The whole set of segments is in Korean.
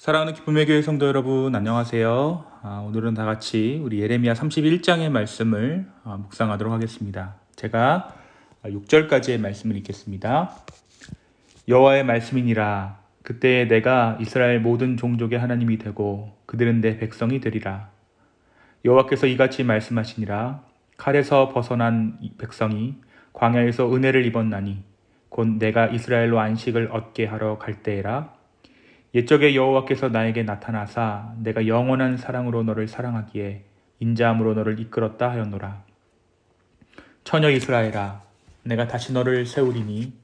사랑하는 기쁨의 교회 성도 여러분, 안녕하세요. 오늘은 다 같이 우리 예레미야 31장의 말씀을 묵상하도록 하겠습니다. 제가 6절까지의 말씀을 읽겠습니다. 여호와의 말씀이니라. 그때에 내가 이스라엘 모든 종족의 하나님이 되고 그들은 내 백성이 되리라. 여호와께서 이같이 말씀하시니라. 칼에서 벗어난 백성이 광야에서 은혜를 입었나니 곧 내가 이스라엘로 안식을 얻게 하러 갈 때에라. 옛적에 여호와께서 나에게 나타나사 내가 영원한 사랑으로 너를 사랑하기에 인자함으로 너를 이끌었다 하였노라. 처녀 이스라엘아, 내가 다시 너를 세우리니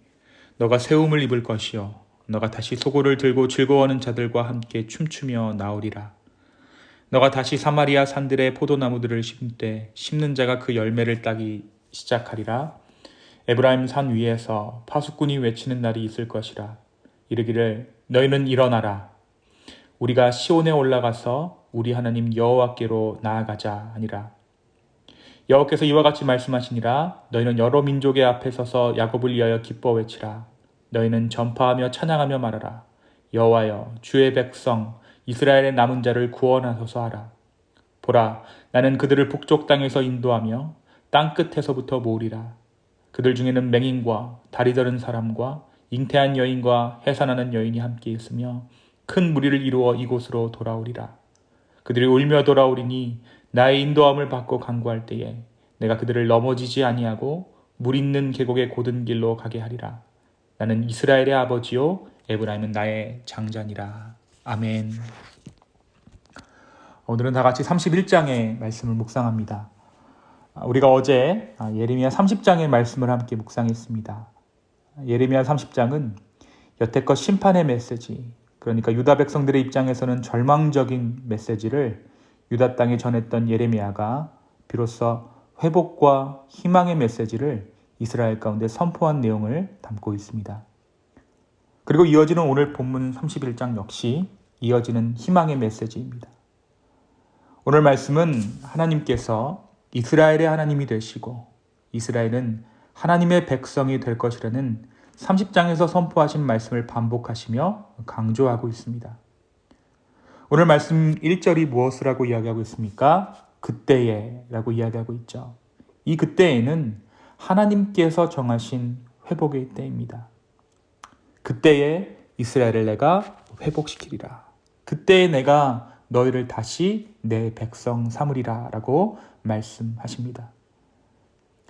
너가 세움을 입을 것이요 너가 다시 소고를 들고 즐거워하는 자들과 함께 춤추며 나오리라. 너가 다시 사마리아 산들의 포도나무들을 심되 심는 자가 그 열매를 따기 시작하리라. 에브라임 산 위에서 파수꾼이 외치는 날이 있을 것이라. 이르기를 너희는 일어나라. 우리가 시온에 올라가서 우리 하나님 여호와께로 나아가자 하니라. 여호와께서 이와 같이 말씀하시니라. 너희는 여러 민족의 앞에 서서 야곱을 위하여 기뻐 외치라. 너희는 전파하며 찬양하며 말하라. 여호와여, 주의 백성 이스라엘의 남은 자를 구원하소서 하라. 보라, 나는 그들을 북쪽 땅에서 인도하며 땅 끝에서부터 모으리라. 그들 중에는 맹인과 다리 저른 사람과 잉태한 여인과 해산하는 여인이 함께 있으며 큰 무리를 이루어 이곳으로 돌아오리라. 그들이 울며 돌아오리니 나의 인도함을 받고 간구할 때에 내가 그들을 넘어지지 아니하고 물 있는 계곡의 곧은 길로 가게 하리라. 나는 이스라엘의 아버지요 에브라임은 나의 장자니라. 아멘. 오늘은 다 같이 31장의 말씀을 묵상합니다. 우리가 어제 예레미야 30장의 말씀을 함께 묵상했습니다. 예레미야 30장은 여태껏 심판의 메시지, 그러니까 유다 백성들의 입장에서는 절망적인 메시지를 유다 땅에 전했던 예레미야가 비로소 회복과 희망의 메시지를 이스라엘 가운데 선포한 내용을 담고 있습니다. 그리고 이어지는 오늘 본문 31장 역시 이어지는 희망의 메시지입니다. 오늘 말씀은 하나님께서 이스라엘의 하나님이 되시고 이스라엘은 하나님의 백성이 될 것이라는 30장에서 선포하신 말씀을 반복하시며 강조하고 있습니다. 오늘 말씀 1절이 무엇을 하고 이야기하고 있습니까? 그때에 라고 이야기하고 있죠. 이 그때에는 하나님께서 정하신 회복의 때입니다. 그때에 이스라엘을 내가 회복시키리라. 그때에 내가 너희를 다시 내 백성 삼으리라 라고 말씀하십니다.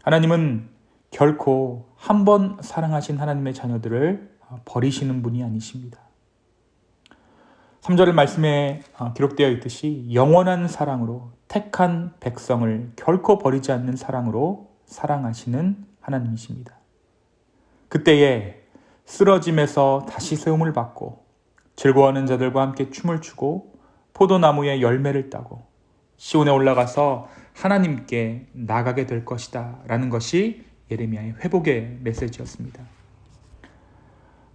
하나님은 결코 한 번 사랑하신 하나님의 자녀들을 버리시는 분이 아니십니다. 3절 말씀에 기록되어 있듯이 영원한 사랑으로 택한 백성을 결코 버리지 않는 사랑으로 사랑하시는 하나님이십니다. 그때에 쓰러짐에서 다시 세움을 받고 즐거워하는 자들과 함께 춤을 추고 포도나무의 열매를 따고 시온에 올라가서 하나님께 나가게 될 것이다 라는 것이 예레미야의 회복의 메시지였습니다.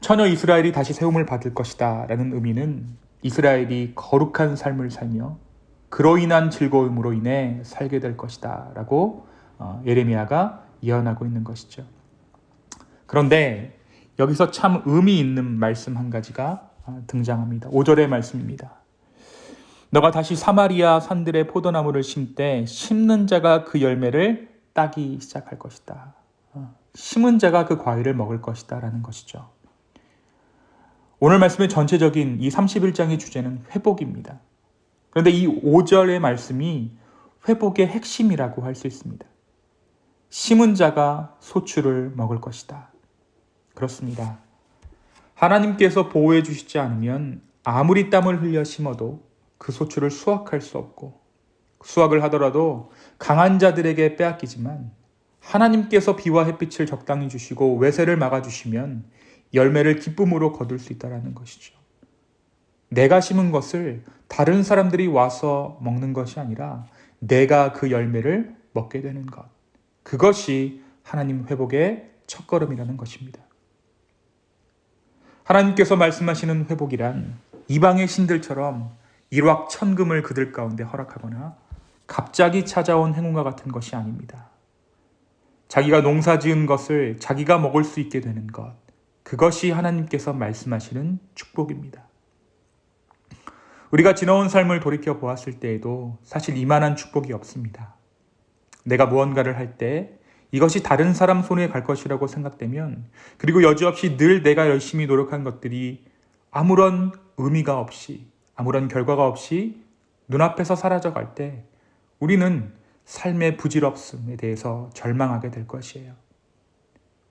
처녀 이스라엘이 다시 세움을 받을 것이다 라는 의미는 이스라엘이 거룩한 삶을 살며 그로 인한 즐거움으로 인해 살게 될 것이다 라고 예레미야가 예언하고 있는 것이죠. 그런데 여기서 참 의미 있는 말씀 한 가지가 등장합니다. 5절의 말씀입니다. 너가 다시 사마리아 산들의 포도나무를 심되 심는 자가 그 열매를 따기 시작할 것이다. 심은 자가 그 과일을 먹을 것이다 라는 것이죠. 오늘 말씀의 전체적인 이 31장의 주제는 회복입니다. 그런데 이 5절의 말씀이 회복의 핵심이라고 할 수 있습니다. 심은 자가 소출을 먹을 것이다. 그렇습니다. 하나님께서 보호해 주시지 않으면 아무리 땀을 흘려 심어도 그 소출을 수확할 수 없고 수확을 하더라도 강한 자들에게 빼앗기지만 하나님께서 비와 햇빛을 적당히 주시고 외세를 막아주시면 열매를 기쁨으로 거둘 수 있다는 것이죠. 내가 심은 것을 다른 사람들이 와서 먹는 것이 아니라 내가 그 열매를 먹게 되는 것. 그것이 하나님 회복의 첫걸음이라는 것입니다. 하나님께서 말씀하시는 회복이란 이방의 신들처럼 일확천금을 그들 가운데 허락하거나 갑자기 찾아온 행운과 같은 것이 아닙니다. 자기가 농사 지은 것을 자기가 먹을 수 있게 되는 것, 그것이 하나님께서 말씀하시는 축복입니다. 우리가 지나온 삶을 돌이켜 보았을 때에도 사실 이만한 축복이 없습니다. 내가 무언가를 할 때 이것이 다른 사람 손에 갈 것이라고 생각되면, 그리고 여지없이 늘 내가 열심히 노력한 것들이 아무런 의미가 없이, 아무런 결과가 없이 눈앞에서 사라져갈 때 우리는 삶의 부질없음에 대해서 절망하게 될 것이에요.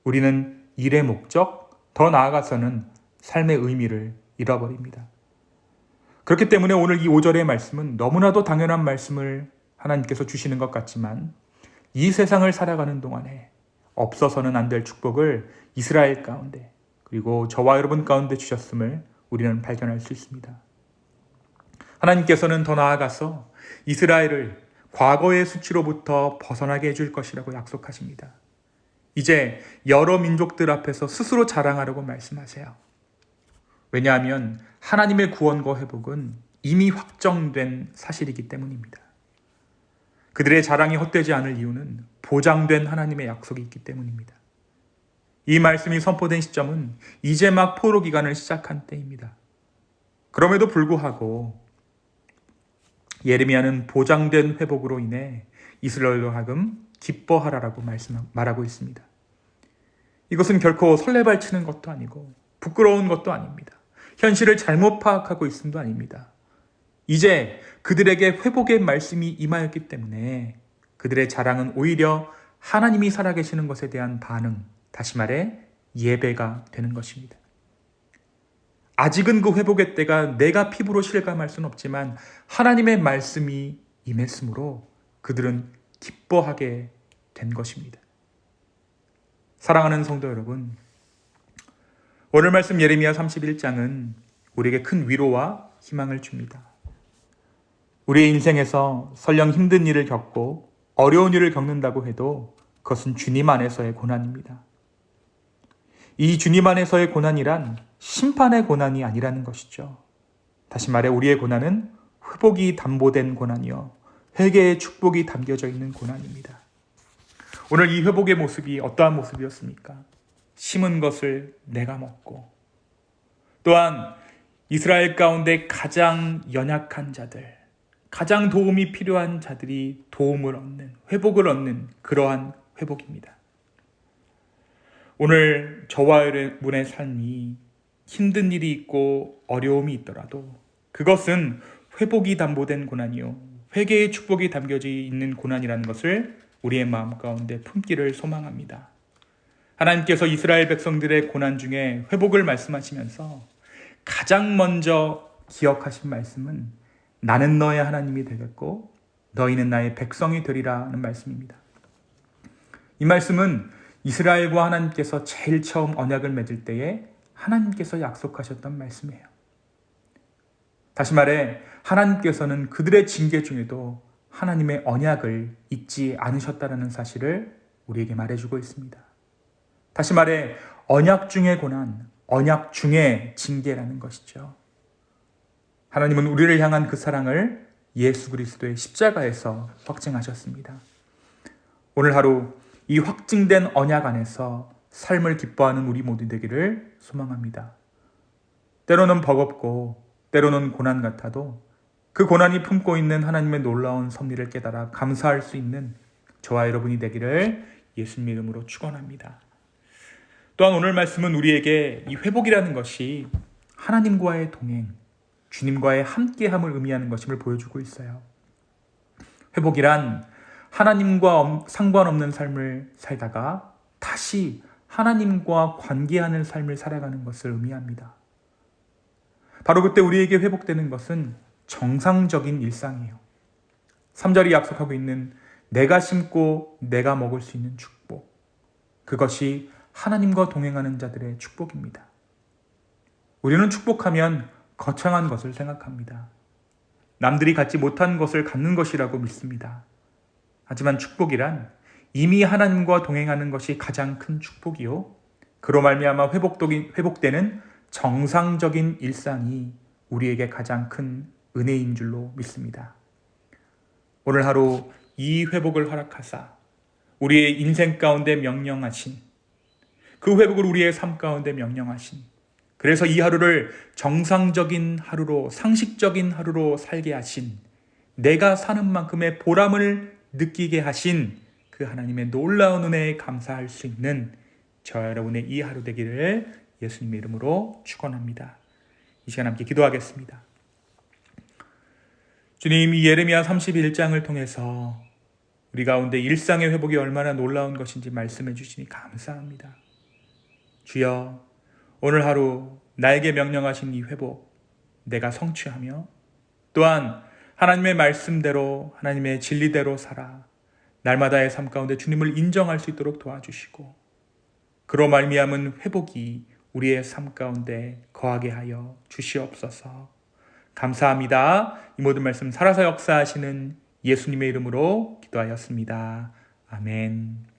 우리는 일의 목적, 더 나아가서는 삶의 의미를 잃어버립니다. 그렇기 때문에 오늘 이 5절의 말씀은 너무나도 당연한 말씀을 하나님께서 주시는 것 같지만, 이 세상을 살아가는 동안에 없어서는 안 될 축복을 이스라엘 가운데, 그리고 저와 여러분 가운데 주셨음을 우리는 발견할 수 있습니다. 하나님께서는 더 나아가서 이스라엘을 과거의 수치로부터 벗어나게 해줄 것이라고 약속하십니다. 이제 여러 민족들 앞에서 스스로 자랑하려고 말씀하세요. 왜냐하면 하나님의 구원과 회복은 이미 확정된 사실이기 때문입니다. 그들의 자랑이 헛되지 않을 이유는 보장된 하나님의 약속이 있기 때문입니다. 이 말씀이 선포된 시점은 이제 막 포로 기간을 시작한 때입니다. 그럼에도 불구하고 예레미야는 보장된 회복으로 인해 이스라엘로 하여금 기뻐하라라고 말하고 있습니다. 이것은 결코 설레발치는 것도 아니고 부끄러운 것도 아닙니다. 현실을 잘못 파악하고 있음도 아닙니다. 이제 그들에게 회복의 말씀이 임하였기 때문에 그들의 자랑은 오히려 하나님이 살아계시는 것에 대한 반응, 다시 말해 예배가 되는 것입니다. 아직은 그 회복의 때가 내가 피부로 실감할 수는 없지만 하나님의 말씀이 임했으므로 그들은 기뻐하게 된 것입니다. 사랑하는 성도 여러분, 오늘 말씀 예레미야 31장은 우리에게 큰 위로와 희망을 줍니다. 우리의 인생에서 설령 힘든 일을 겪고 어려운 일을 겪는다고 해도 그것은 주님 안에서의 고난입니다. 이 주님 안에서의 고난이란 심판의 고난이 아니라는 것이죠. 다시 말해 우리의 고난은 회복이 담보된 고난이요, 회개의 축복이 담겨져 있는 고난입니다. 오늘 이 회복의 모습이 어떠한 모습이었습니까? 심은 것을 내가 먹고, 또한 이스라엘 가운데 가장 연약한 자들, 가장 도움이 필요한 자들이 도움을 얻는, 회복을 얻는 그러한 회복입니다. 오늘 저와 여러분의 삶이 힘든 일이 있고 어려움이 있더라도 그것은 회복이 담보된 고난이요, 회개의 축복이 담겨져 있는 고난이라는 것을 우리의 마음 가운데 품기를 소망합니다. 하나님께서 이스라엘 백성들의 고난 중에 회복을 말씀하시면서 가장 먼저 기억하신 말씀은 나는 너의 하나님이 되겠고 너희는 나의 백성이 되리라는 말씀입니다. 이 말씀은 이스라엘과 하나님께서 제일 처음 언약을 맺을 때에 하나님께서 약속하셨던 말씀이에요. 다시 말해 하나님께서는 그들의 징계 중에도 하나님의 언약을 잊지 않으셨다는 사실을 우리에게 말해주고 있습니다. 다시 말해 언약 중의 고난, 언약 중의 징계라는 것이죠. 하나님은 우리를 향한 그 사랑을 예수 그리스도의 십자가에서 확증하셨습니다. 오늘 하루 이 확증된 언약 안에서 삶을 기뻐하는 우리 모두 되기를 소망합니다. 때로는 버겁고 때로는 고난 같아도 그 고난이 품고 있는 하나님의 놀라운 섭리를 깨달아 감사할 수 있는 저와 여러분이 되기를 예수님 이름으로 축원합니다. 또한 오늘 말씀은 우리에게 이 회복이라는 것이 하나님과의 동행, 주님과의 함께함을 의미하는 것임을 보여주고 있어요. 회복이란 하나님과 상관없는 삶을 살다가 다시 하나님과 관계하는 삶을 살아가는 것을 의미합니다. 바로 그때 우리에게 회복되는 것은 정상적인 일상이에요. 3절이 약속하고 있는 내가 심고 내가 먹을 수 있는 축복, 그것이 하나님과 동행하는 자들의 축복입니다. 우리는 축복하면 거창한 것을 생각합니다. 남들이 갖지 못한 것을 갖는 것이라고 믿습니다. 하지만 축복이란 이미 하나님과 동행하는 것이 가장 큰 축복이요, 그로 말미암아 회복되는 정상적인 일상이 우리에게 가장 큰 은혜인 줄로 믿습니다. 오늘 하루 이 회복을 허락하사 우리의 인생 가운데 명령하신, 그 회복을 우리의 삶 가운데 명령하신 그래서 이 하루를 정상적인 하루로, 상식적인 하루로 살게 하신, 내가 사는 만큼의 보람을 느끼게 하신 그 하나님의 놀라운 은혜에 감사할 수 있는 저와 여러분의 이 하루 되기를 예수님의 이름으로 축원합니다. 이 시간 함께 기도하겠습니다. 주님, 이 예레미야 31장을 통해서 우리 가운데 일상의 회복이 얼마나 놀라운 것인지 말씀해 주시니 감사합니다. 주여, 오늘 하루 나에게 명령하신 이 회복 내가 성취하며 또한 하나님의 말씀대로, 하나님의 진리대로 살아 날마다의 삶 가운데 주님을 인정할 수 있도록 도와주시고, 그로 말미암은 회복이 우리의 삶 가운데 거하게 하여 주시옵소서. 감사합니다. 이 모든 말씀 살아서 역사하시는 예수님의 이름으로 기도하였습니다. 아멘.